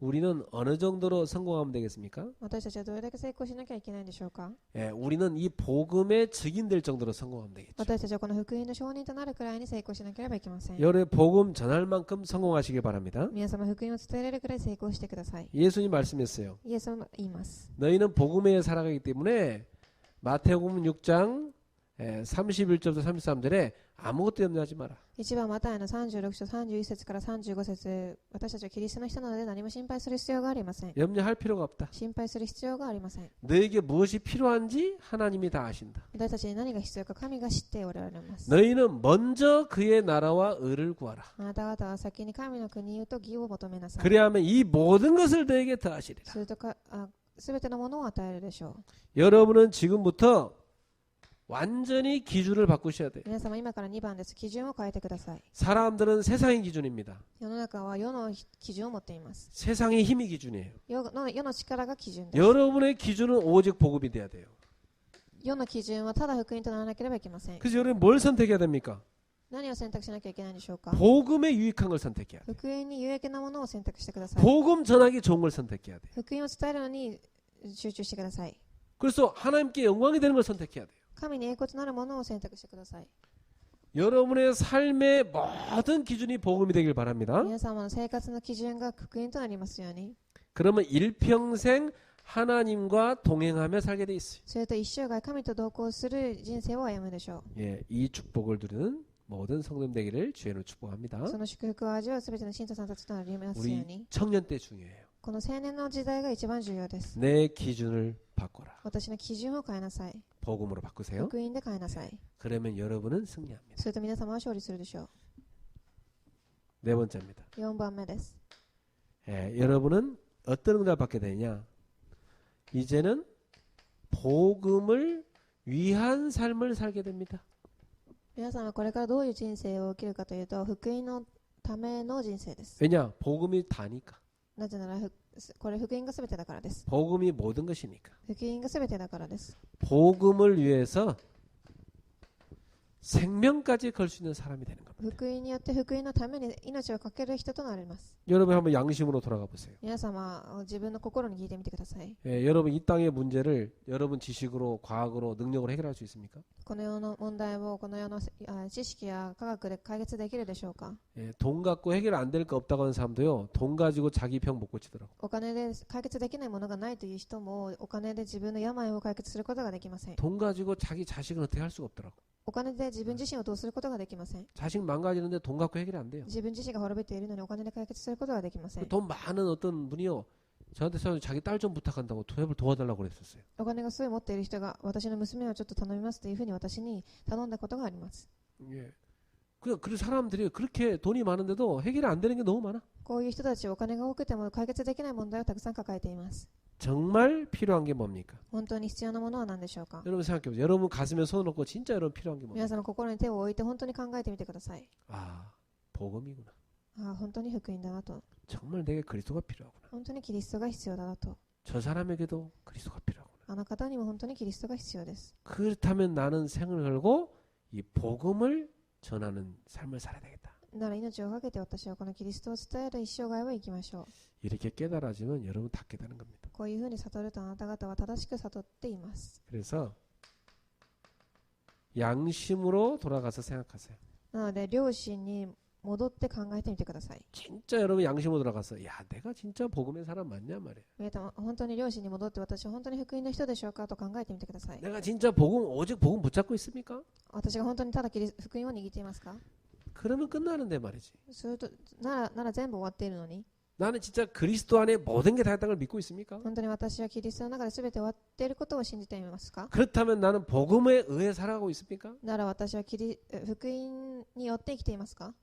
우리는 어느 정도로 성공하면 되겠습니까? 私たちはどれだけ成功しなきゃいけないんでしょうか。 예, 우리는 이 복음의 증인될 정도로 성공하면 되겠죠. 私たちはこの福音の証人となるくらいに成功しなければいけません。 여러분 복음 전할 만큼 성공하시길 바랍니다. 皆様福音を伝えられるくらい成功してください。 예수님 말씀했어요. イエスは言います。 너희는 복음에 살아가기 때문에 마태복음 6장 31절부터 33절에 아무것도 염려하지 마라. 一番マタイの36章31節から35節、私たちはキリストの人なので何も心配する必要がありません。 염려할 필요가 없다. 心配する必要がありません。 너에게 무엇이 필요한지 하나님이 다 아신다. 私たちに何が必要か神が知っておられます。 너희는 먼저 그의 나라와 의를 구하라. あなた方は先に神の国と義を求めなさい。 그래야 하면 이 모든 것을 너에게 더하시리라. するとすべてのものを与えるでしょう。 여러분은 지금부터 완전히 기준을 바꾸셔야 돼요. 皆様今から2番です。基準を変えてください。 사람들은 세상의 기준입니다. 世の中は世の基準を持っています。 세상의 힘이 기준이에요. 世の力が基準です。 여러분의 기준은 오직 복음이 돼야 돼요. 世の基準はただ福音とならなければいけません。 그래서 여러분 뭘 선택해야 됩니까? 何を選択しなきゃいけないんでしょうか。 복음에 유익한 걸 선택해야 돼요. 福音に有益なものを選択してください。 복음 전하기 좋은 걸 선택해야 돼요. 福音を伝えるのに集中してください。 그래서 하나님께 영광이 되는 걸 선택해야 돼요. 神に栄光となるものを選択してください。 여러분의 삶의 모든 기준이 복음이 되길 바랍니다. 皆様の生活の基準が福音となりますように。 그러면 일평생 하나님과 동행하며 살게 돼 있어요. それと一生涯神と同行する人生を歩むでしょ 예, 이 축복을 누리는 모든 성도님 되기를 주의 이름으로 축복합니다. う。その祝福を味わうすべての信徒さんたちとなりますよう 우리 に。 청년 때 중요해요. この青年の時代が一番重要です。 내 기준을 바꿔라. 私の基準を変えなさい。 복음으로 바꾸세요. 福音で変えなさい。 그러면 여러분은 승리합니다. すると皆様は勝利するでしょう。 네 번째입니다. 4番目です。 예, 여러분은 어떤 은혜를 받게 되냐? 이제는 복음을 위한 삶을 살게 됩니다. 皆さんはこれからどういう人生を生きるかというと、福音のための人生です。 왜냐? 복음이 다니까. なぜならこれ福音がすべてだからです。 복음이 모든 것이니까. 福音がすべてだからです。 복음을 위해서 생명까지 걸 수 있는 사람이 되는 겁니다. 福音によって福音のために命を懸ける人となります。 여러분 한번 양심으로 돌아가 보세요. 皆様自分の心に聞いてみてください。 예, 여러분 이 땅의 문제를 여러분 지식으로, 과학으로, 능력으로 해결할 수 있습니까? この世の問題をこの世の知識や科学で解決できるでしょうか。 예, 돈 갖고 해결 안 될 거 없다고 하는 사람도요. 돈 가지고 자기 병 못 고치더라고. お金で解決できないものがないという人もお金で自分の病を解決することができません。 돈 가지고 자기 자식은 어떻게 할 수가 없더라고. お金で自分自身をどうすることができません。 자식 망가지는데 돈 갖고 해결이 안 돼요. 自分自身が滅びているのにお金で解決することができません。 돈 많은 어떤 분이요. 저한테 자기 딸 좀 부탁한다고 도협을 도와달라고 그랬었어요. お金がすごい持っている人が私の娘をちょっと頼みますというふうに私に頼んだことがあります。 예. 그 사람들이 그렇게 돈이 많은데도 해결이 안 되는 게 너무 많아. こういう人たちお金が多くても解決できない問題をたくさん抱えています。 정말 필요한 게 뭡니까? 本当に必要なものは何でしょうか。 여러분 생각해보세요. 여러분 가슴에 손을 놓고 진짜 여러분 필요한 게 皆 뭡니까? さんの心に手を置いて本当に考えてみてください。 아, 복음이구나. 本当に福音だなと。 정말 내게 그리스도가 필요하구나. 本当にキリストが必要だなと。 저 사람에게도 그리스도가 필요하구나. あの方にも本当にキリストが必要です。 그렇다면 나는 생을 걸고 이 복음을 전하는 삶을 살아야 되겠다. なら命を懸けて私はこのキリストを伝える一生涯を生きましょう。 이렇게 깨달아지면 여러분 다 깨닫는 겁니다. こういうふうに悟るとあなた方は正しく悟っています。 그래서 양심으로 돌아가서 생각하세요. なので良心に戻って考えてみてください。 진짜 여러분 양심으로 돌아가서 야 내가 진짜 복음의 사람 맞냐 말이에요. 本当に良心に戻って私は本当に福音の人でしょうかと考えてみてください。 내가 진짜 복음 오직 복음 붙잡고 있습니까? 私が本当にただ福音を握っていますか。 그러면 끝나는데 말이지. するとなら全部終わっているのに。 나는 진짜 그리스도 안에 모든 게 다 있다는 걸 믿고 있습니까? 本当に私はキリストの中で全て終わっていることを信じていますか。 그렇다면 나는 복음에 의해 살아가고 있습니까? なら私は福音によって生きていますか。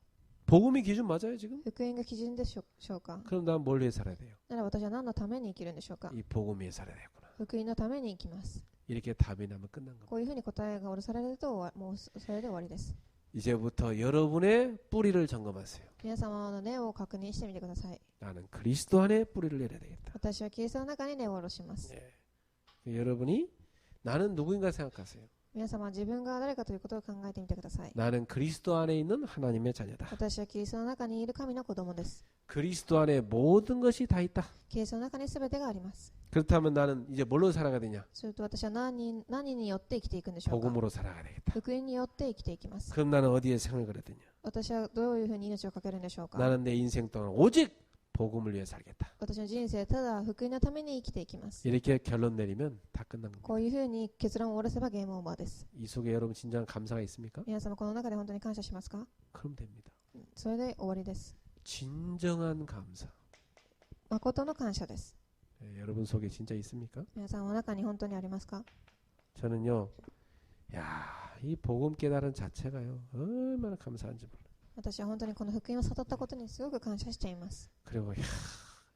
복음이 기준 맞아요 지금? 福音が基準でしょうか。 그럼 난 뭘 위해 살아야 돼요? なら私は何のために生きるんでしょうか。 이 복음 위해 살아야 되구나. 福音のために生きます。 이렇게 답이 나면 끝난 겁니다. こういうふうに答えが下ろされるともうそれで終わりです。 이제부터 여러분의 뿌리를 점검하세요. 皆様の根を確認してみてください。 나는 그리스도 안에 뿌리를 내려야 되겠다. 私はキリストの中に根を下ろします。 예. 여러분이 나는 누구인가 생각하세요. 皆様は自分が誰かということを考えてみてください。 나는 그리스도 안에 있는 하나님의 자녀다. 私はキリストの中にいる神の子供です。 그리스도 안에 모든 것이 다 있다. キリストの中に全てがあります。 그렇다면 나는 이제 뭘로 살아가야 되냐? すると私は何によって生きていくんでしょうか。 복음으로 살아가야 되겠다. 福音によって生きていきます。 그럼 나는 어디에 생을 걸어야 되냐? 私はどういうふうに命をかけるんでしょうか。 나는 내 인생 동안 오직 복음을 위해 살겠다. 私の人生ただ福音のために生きていきます。 이렇게 결론 내리면 다 끝난 겁니다. こういうふうに結論を終わらせばゲームオーバーです。 이 속에 여러분 진정한 감사가 있습니까? 皆様この中で本当に感謝しますか。 그럼 됩니다. それで終わりです。 진정한 감사. 誠の感謝です。 여러분 속에 진짜 있습니까? 皆さんの中に本当にありますか。 저는요, 이 복음 깨달은 자체가요, 얼마나 감사한지 몰라요. 私は本当にこの福音を悟ったことにすごく感謝しています。 그리고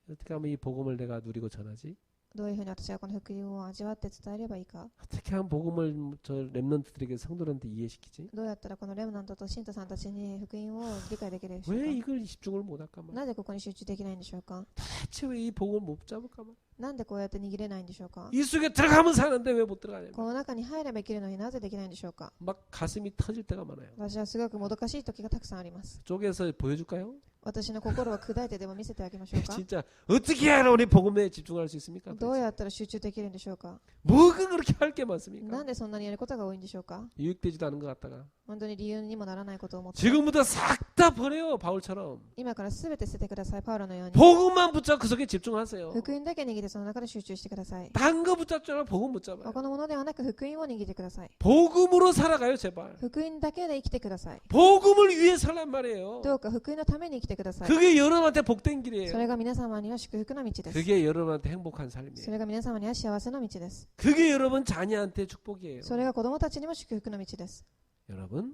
어떻게 하면 이 복음을 내가 누리고 전하지? どういうふうに私はこの福音を味わって伝えればいいか。 어떻게 하면 복음을 저 렘넌트들에게 성도들한테 이해시키지? どうやったらこのレムナントと信徒さんたちに福音を理解できるでしょう 왜 か。 이걸 집중을 못할까 말이야. なぜここに集中できないんでしょうか。 대체 왜 이 복음을 못 잡을까 말이야. なんでこうやって握れないんでしょうか。 이 속에 들어가면 사는데 왜 못 들어가냐. この中に入れば生きるのになぜできないんでしょうか。 막 가슴이 터질 때가 많아요. 私はすごくもどかしい時がたくさんあります。 쪼개서 보여줄까요? 私の心を砕いてでも見せてあげましょうか。 진짜 어떻게 해야 우리 복음에 집중할 수 있습니까? どうやったら集中できるんでしょうか。 뭐가 그렇게 할 게 많습니까? なんでそんなにやることが多いんでしょうか。 유익되지도 않은 것 같다가 本当に理由にもならないことを思って。 지금부터 싹 다 버려요. 바울처럼. 今からすべて捨ててください。パウロのように。 복음만 붙잡고 그 속에 집중하세요. 福音だけ握ってその中で集中してください。 딴 거 붙잡잖아. 복음 붙잡아요. 他のものではなく福音を握ってください。 복음으로 살아가요. 제발. 福音だけで生きてください。 복음을 위해 살란 말이에요. どうか福音のために生きてください。 그게 여러분한테 복된 そ 길이에요. れが皆様には祝福の道です。 그게 여러분한테 행복한 そ 삶이에요. れが皆様には幸せの道です。 그게 여러분 자녀한테 축복이에요. それが子供たちにも祝福の道です。 여러분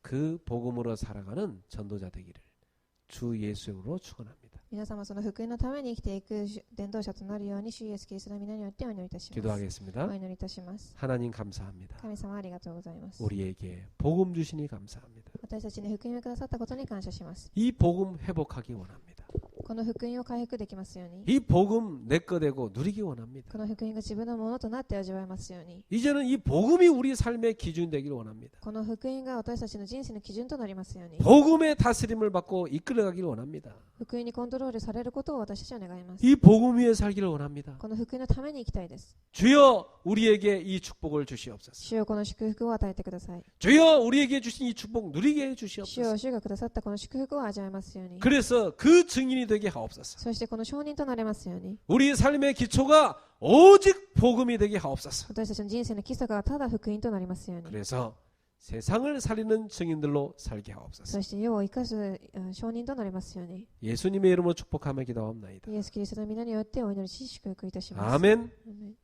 그 복음으로 살아가는 전도자 되기를 주 예수님으로 축원합니다. 皆様その福音のために生きていく伝道者となるように主イエスキリストの皆によってお祈りいたします。 기도하겠습니다. お祈りいたします。 하나님 감사합니다. 神様ありがとうございます。 우리에게 복음 주시니 감사합니다. 私たちに福音をくださったことに感謝します。 이 복음 회복하기 원합니다. この福音を回復できますように。 이 복음 내 거 되고 누리기 원합니다. この福音が自分のものとなって味わえますように。 이제는 이 복음이 우리 삶의 기준 되기를 원합니다. この福音が私たちの人生の基準となりますように。 복음의 다스림을 받고 이끌어가기를 원합니다. 福音にコントロールされることを私たちは願います。 이 복음 위에 살기를 원합니다. この福音のために生きたいです。 주여 우리에게 이 축복을 주시옵소서. 主よこの祝福を与えてください。 주여 우리에게 주신 이 축복 누리게 해 主 주시옵소서. よ主がくださったこの祝福を味わえますように。 그래서 그 증인이 되게 하옵소서. そしてこの証人となれますように。 우리 삶의 기초가 오직 복음이 되게 하옵소서. 私たちの人生の基礎がただ福音となりますように。 그래서 세상을 살리는 증인들로 살게 そ 하옵소서. して世を生かす証人となりますように。 예수님의 이름으로 축복하며 기도하옵나이다. イエスキリストの皆によってお祈りし祝福いたします。 아멘. アーメン。